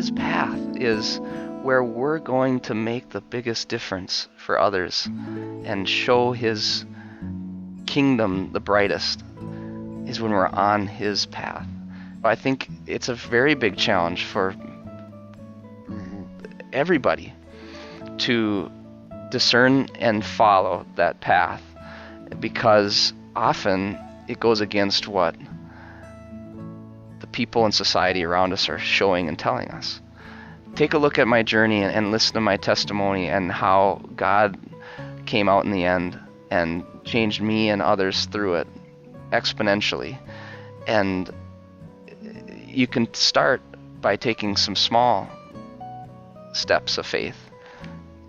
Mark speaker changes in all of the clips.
Speaker 1: his path is where we're going to make the biggest difference for others and show his kingdom the brightest, is when we're on his path. I think it's a very big challenge for everybody to discern and follow that path, because often it goes against what the people in society around us are showing and telling us. Take a look at my journey and listen to my testimony and how God came out in the end and changed me and others through it exponentially. And you can start by taking some small steps of faith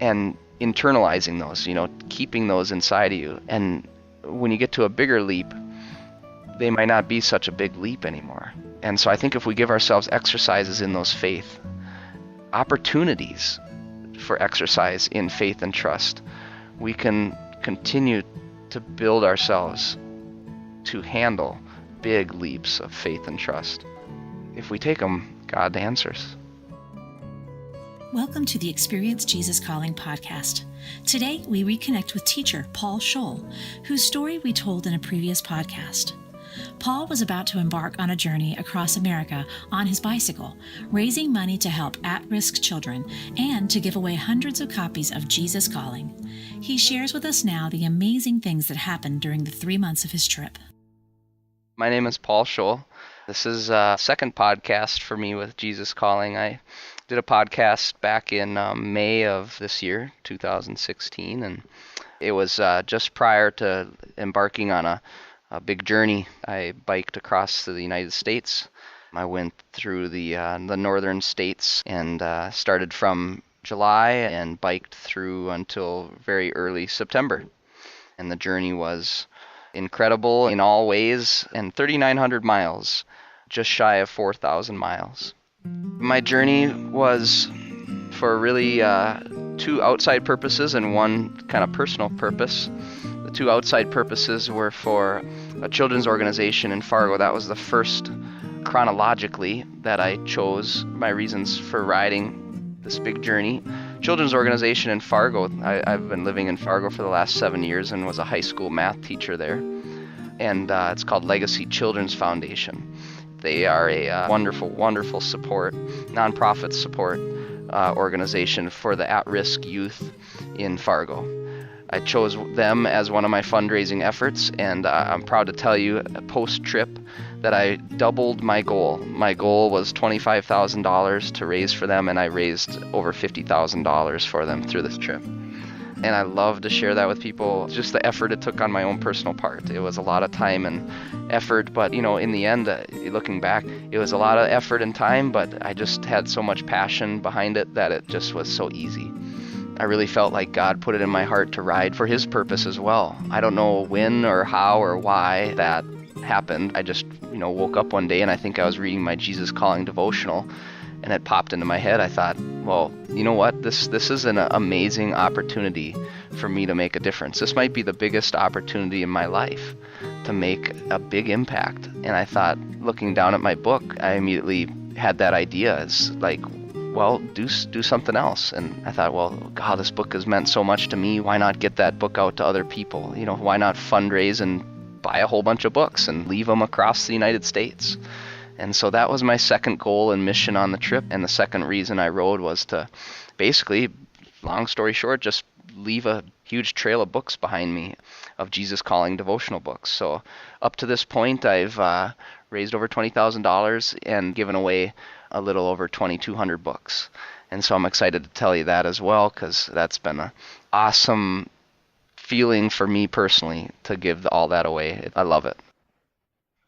Speaker 1: and internalizing those, keeping those inside of you. And when you get to a bigger leap, they might not be such a big leap anymore. And so I think if we give ourselves exercises in those faith, opportunities for exercise in faith and trust, we can continue to build ourselves to handle big leaps of faith and trust. If we take them, God answers.
Speaker 2: Welcome to the Experience Jesus Calling podcast. Today, we reconnect with teacher Paul Shol, whose story we told in a previous podcast. Paul was about to embark on a journey across America on his bicycle, raising money to help at-risk children and to give away hundreds of copies of Jesus Calling. He shares with us now the amazing things that happened during the 3 months of his trip.
Speaker 1: My name is Paul Shol. This is a second podcast for me with Jesus Calling. I did a podcast back in May of this year, 2016, and it was just prior to embarking on a big journey. I biked across the United States. I went through the northern states and started from July and biked through until very early September. And the journey was incredible in all ways, and 3,900 miles, just shy of 4,000 miles. My journey was for really two outside purposes and one kind of personal purpose. The two outside purposes were for a children's organization in Fargo. That was the first chronologically that I chose my reasons for riding this big journey. Children's organization in Fargo. I've been living in Fargo for the last 7 years and was a high school math teacher there. And it's called Legacy Children's Foundation. They are a wonderful, wonderful support, nonprofit support organization for the at-risk youth in Fargo. I chose them as one of my fundraising efforts, and I'm proud to tell you, post-trip, that I doubled my goal. My goal was $25,000 to raise for them, and I raised over $50,000 for them through this trip. And I love to share that with people, just the effort it took on my own personal part. It was a lot of time and effort, but in the end, looking back, it was a lot of effort and time, but I just had so much passion behind it that it just was so easy. I really felt like God put it in my heart to ride for his purpose as well. I don't know when or how or why that happened. I just, woke up one day and I think I was reading my Jesus Calling devotional, and it popped into my head. I thought, well, you know what? This is an amazing opportunity for me to make a difference. This might be the biggest opportunity in my life to make a big impact. And I thought, looking down at my book, I immediately had that idea. It's like, well, do something else. And I thought, well, God, this book has meant so much to me. Why not get that book out to other people? Why not fundraise and buy a whole bunch of books and leave them across the United States? And so that was my second goal and mission on the trip. And the second reason I rode was to basically, long story short, just leave a huge trail of books behind me of Jesus Calling devotional books. So up to this point, I've raised over $20,000 and given away a little over 2,200 books. And so I'm excited to tell you that as well, because that's been an awesome feeling for me personally to give all that away. I love it.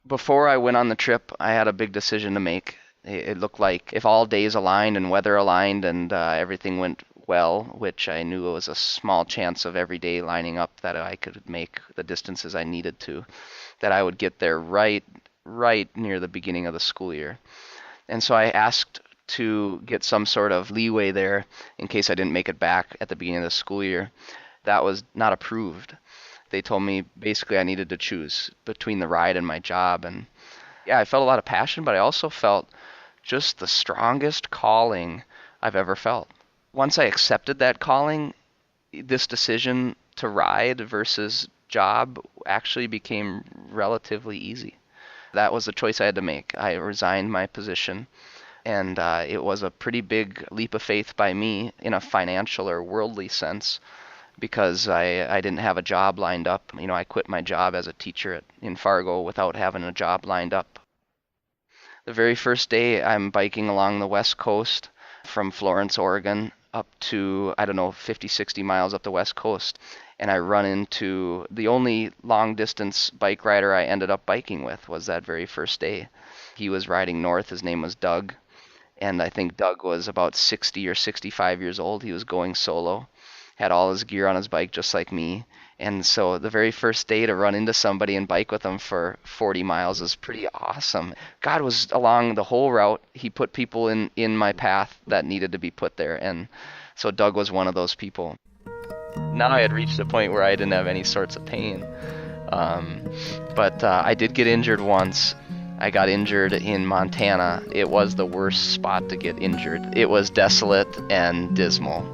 Speaker 1: Before I went on the trip, I had a big decision to make. It looked like if all days aligned and weather aligned and everything went well, which I knew it was a small chance of every day lining up that I could make the distances I needed to, that I would get there right near the beginning of the school year. And so I asked to get some sort of leeway there in case I didn't make it back at the beginning of the school year. That was not approved. They told me basically I needed to choose between the ride and my job. And yeah, I felt a lot of passion, but I also felt just the strongest calling I've ever felt. Once I accepted that calling, this decision to ride versus job actually became relatively easy. That was the choice I had to make. I resigned my position, and it was a pretty big leap of faith by me in a financial or worldly sense because I didn't have a job lined up. I quit my job as a teacher in Fargo without having a job lined up. The very first day, I'm biking along the west coast from Florence, Oregon, up to, I don't know, 50, 60 miles up the west coast. And I run into the only long distance bike rider I ended up biking with was that very first day. He was riding north. His name was Doug. And I think Doug was about 60 or 65 years old. He was going solo, had all his gear on his bike just like me. And so the very first day to run into somebody and bike with them for 40 miles is pretty awesome. God was along the whole route. He put people in my path that needed to be put there. And so Doug was one of those people. Now I had reached a point where I didn't have any sorts of pain. But I did get injured once. I got injured in Montana. It was the worst spot to get injured. It was desolate and dismal.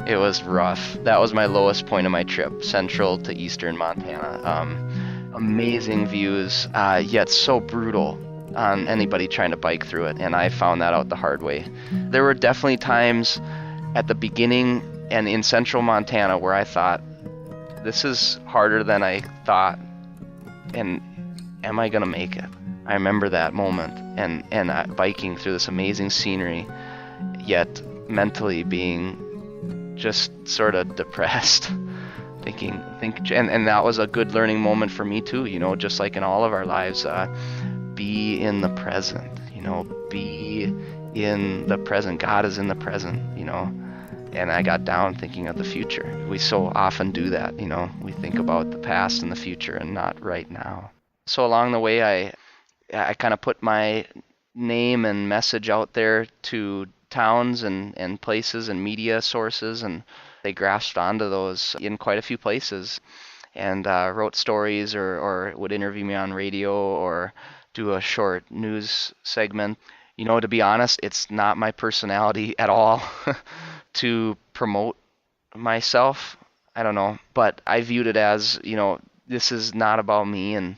Speaker 1: It was rough. That was my lowest point of my trip, central to eastern Montana. Amazing views, yet so brutal on anybody trying to bike through it, and I found that out the hard way. There were definitely times at the beginning and in central Montana where I thought, this is harder than I thought, and am I gonna make it? I remember that moment and biking through this amazing scenery, yet mentally being just sort of depressed, and that was a good learning moment for me too. Just like in all of our lives, be in the present. Be in the present. God is in the present. And I got down thinking of the future. We so often do that. We think about the past and the future and not right now. So along the way, I kind of put my name and message out there to towns and places and media sources, and they grasped onto those in quite a few places and wrote stories or would interview me on radio or do a short news segment. To be honest, it's not my personality at all to promote myself. I don't know, but I viewed it as, this is not about me and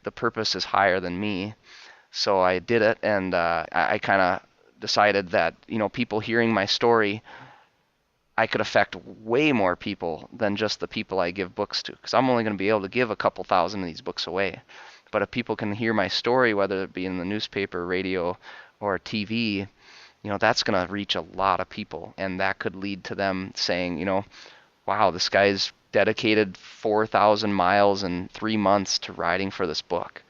Speaker 1: the purpose is higher than me. So I did it, and I kind of decided that, people hearing my story, I could affect way more people than just the people I give books to, because I'm only going to be able to give a couple thousand of these books away. But if people can hear my story, whether it be in the newspaper, radio, or TV, that's going to reach a lot of people, and that could lead to them saying, wow, this guy's dedicated 4,000 miles in 3 months to writing for this book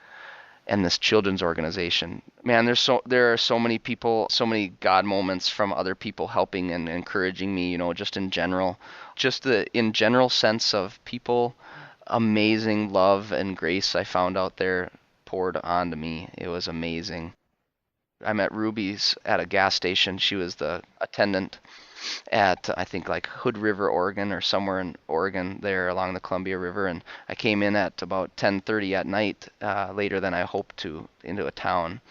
Speaker 1: and this children's organization. Man, there are so many people, so many God moments from other people helping and encouraging me, just in general. Just the in general sense of people, amazing love and grace I found out there poured onto me. It was amazing. I met Ruby's at a gas station. She was the attendant at, I think, like Hood River, Oregon, or somewhere in Oregon there along the Columbia River. And I came in at about 10:30 at night, later than I hoped to, into a town.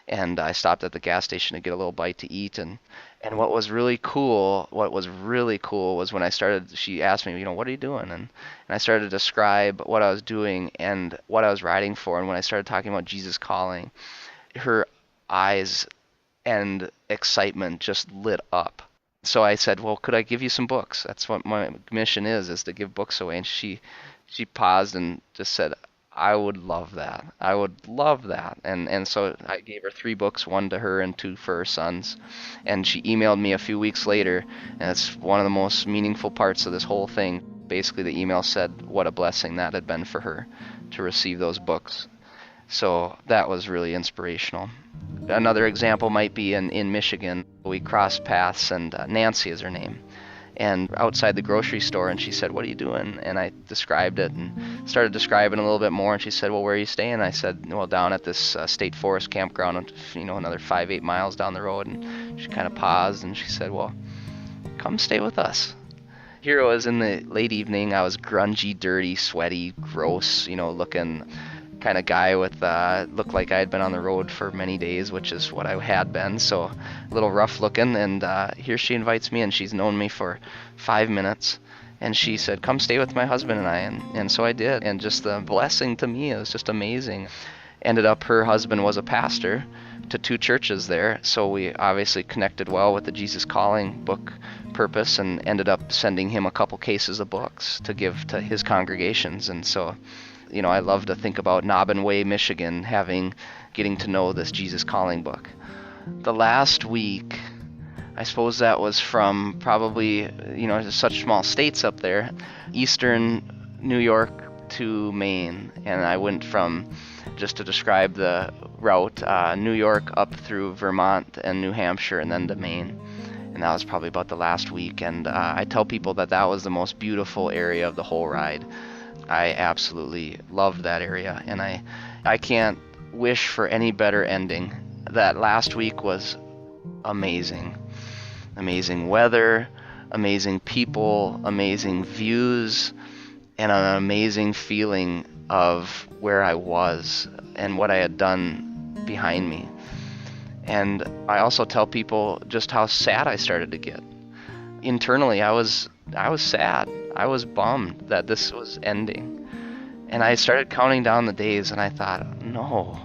Speaker 1: And I stopped at the gas station to get a little bite to eat. And what was really cool was when she asked me, what are you doing? And I started to describe what I was doing and what I was riding for. And when I started talking about Jesus calling, her eyes and excitement just lit up. So I said, well, could I give you some books? That's what my mission is to give books away. And she paused and just said, I would love that. I would love that. And so I gave her 3 books, 1 to her and 2 for her sons. And she emailed me a few weeks later, and it's one of the most meaningful parts of this whole thing. Basically, the email said what a blessing that had been for her to receive those books. So that was really inspirational. Another example might be in Michigan. We crossed paths, and Nancy is her name. And outside the grocery store, and she said, what are you doing? And I described it and started describing a little bit more. And she said, well, where are you staying? And I said, well, down at this state forest campground, another 5-8 miles down the road. And she kind of paused, and she said, well, come stay with us. Here it was in the late evening. I was grungy, dirty, sweaty, gross, looking kind of guy with looked like I had been on the road for many days, which is what I had been, so a little rough looking. And here she invites me, and she's known me for 5 minutes. And she said, come stay with my husband and I. And so I did. And just the blessing to me, it was just amazing. Ended up, her husband was a pastor to 2 churches there. So we obviously connected well with the Jesus Calling book purpose, and ended up sending him a couple cases of books to give to his congregations. And so, I love to think about Nobbin Way, Michigan, getting to know this Jesus Calling book. The last week, I suppose that was from probably, such small states up there, eastern New York to Maine. And I went from, just to describe the route, New York up through Vermont and New Hampshire and then to Maine. And that was probably about the last week. And I tell people that was the most beautiful area of the whole ride. I absolutely loved that area, and I can't wish for any better ending. That last week was amazing. Amazing weather, amazing people, amazing views, and an amazing feeling of where I was and what I had done behind me. And I also tell people just how sad I started to get. Internally, I was sad. I was bummed that this was ending. And I started counting down the days, and I thought, no,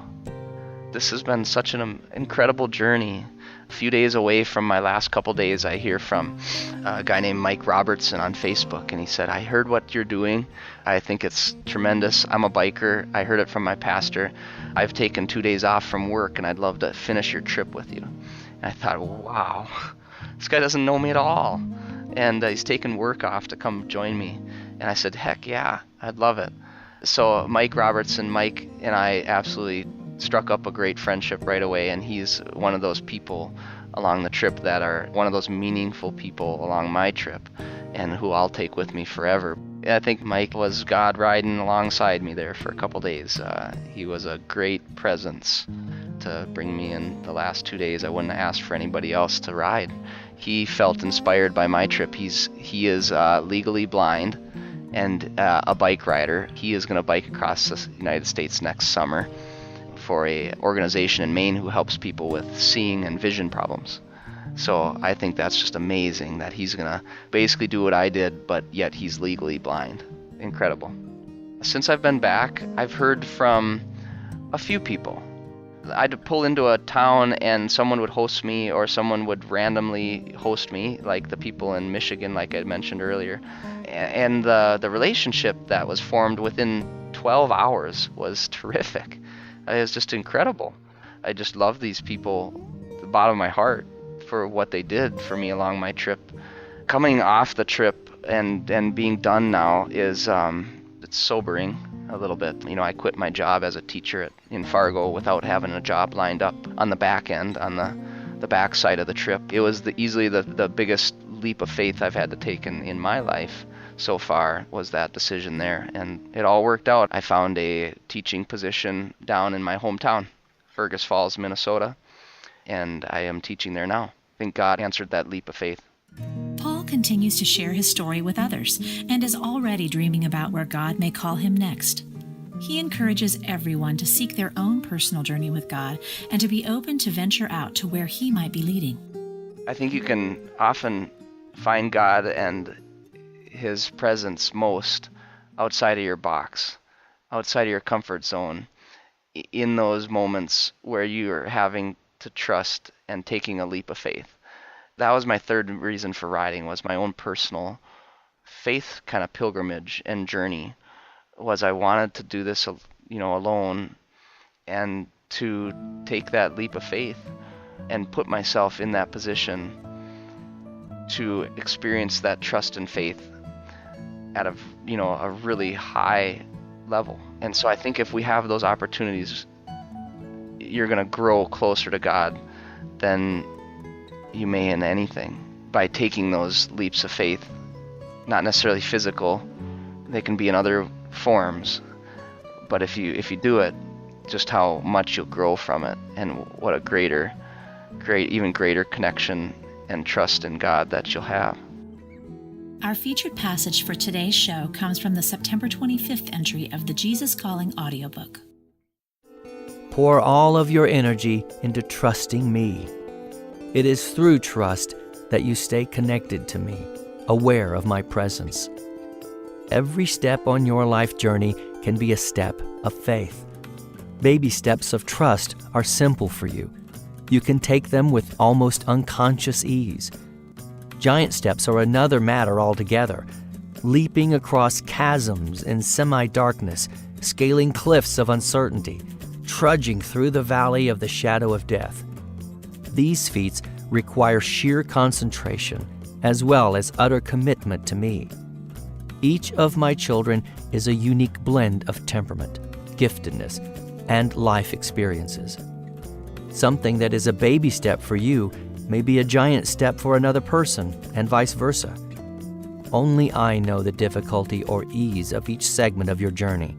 Speaker 1: this has been such an incredible journey. A few days away from my last couple days, I hear from a guy named Mike Robertson on Facebook, and he said, I heard what you're doing. I think it's tremendous. I'm a biker. I heard it from my pastor. I've taken 2 days off from work, and I'd love to finish your trip with you. And I thought, wow, this guy doesn't know me at all. And he's taken work off to come join me. And I said, heck yeah, I'd love it. So Mike and I absolutely struck up a great friendship right away. And he's one of those people along the trip that are one of those meaningful people along my trip, and who I'll take with me forever. I think Mike was God riding alongside me there for a couple days. He was a great presence to bring me in the last 2 days. I wouldn't have asked for anybody else to ride. He felt inspired by my trip. He is legally blind and a bike rider. He is going to bike across the United States next summer for a organization in Maine who helps people with seeing and vision problems. So I think that's just amazing that he's going to basically do what I did, but yet he's legally blind. Incredible. Since I've been back, I've heard from a few people. I'd pull into a town and someone would host me, or someone would randomly host me, like the people in Michigan, like I mentioned earlier. And the relationship that was formed within 12 hours was terrific. It was just incredible. I just love these people at the bottom of my heart for what they did for me along my trip. Coming off the trip and being done now is it's sobering a little bit. I quit my job as a teacher in Fargo without having a job lined up on the back end, on the back side of the trip. It was easily the biggest leap of faith I've had to take in my life so far, was that decision there. And it all worked out. I found a teaching position down in my hometown, Fergus Falls, Minnesota, and I am teaching there now. I think God answered that leap of faith.
Speaker 2: Paul continues to share his story with others and is already dreaming about where God may call him next. He encourages everyone to seek their own personal journey with God and to be open to venture out to where he might be leading.
Speaker 1: I think you can often find God and his presence most outside of your box, outside of your comfort zone, in those moments where you're having to trust and taking a leap of faith. That was my third reason for riding, was my own personal faith kind of pilgrimage and journey. Was I wanted to do this, alone, and to take that leap of faith and put myself in that position to experience that trust and faith at a really high level. And so I think if we have those opportunities, you're going to grow closer to God than you may in anything by taking those leaps of faith. Not necessarily physical, they can be in other forms, but if you do it, just how much you'll grow from it, and what a even greater connection and trust in God that you'll have.
Speaker 2: Our featured passage for today's show comes from the September 25th entry of the Jesus Calling audiobook.
Speaker 3: Pour all of your energy into trusting me. It is through trust that you stay connected to me, aware of my presence. Every step on your life journey can be a step of faith. Baby steps of trust are simple for you. You can take them with almost unconscious ease. Giant steps are another matter altogether. Leaping across chasms in semi-darkness, scaling cliffs of uncertainty, trudging through the valley of the shadow of death. These feats require sheer concentration as well as utter commitment to me. Each of my children is a unique blend of temperament, giftedness, and life experiences. Something that is a baby step for you may be a giant step for another person, and vice versa. Only I know the difficulty or ease of each segment of your journey.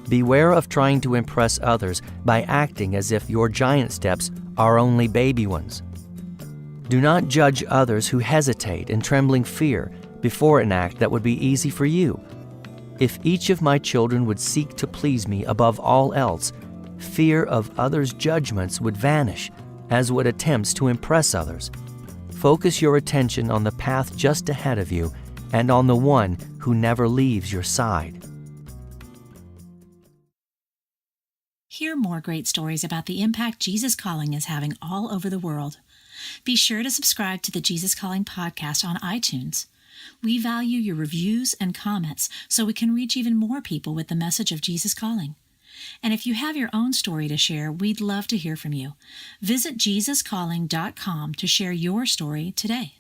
Speaker 3: Beware of trying to impress others by acting as if your giant steps are only baby ones. Do not judge others who hesitate in trembling fear before an act that would be easy for you. If each of my children would seek to please me above all else, fear of others' judgments would vanish, as would attempts to impress others. Focus your attention on the path just ahead of you and on the one who never leaves your side.
Speaker 2: Hear more great stories about the impact Jesus Calling is having all over the world. Be sure to subscribe to the Jesus Calling podcast on iTunes. We value your reviews and comments so we can reach even more people with the message of Jesus Calling. And if you have your own story to share, we'd love to hear from you. Visit JesusCalling.com to share your story today.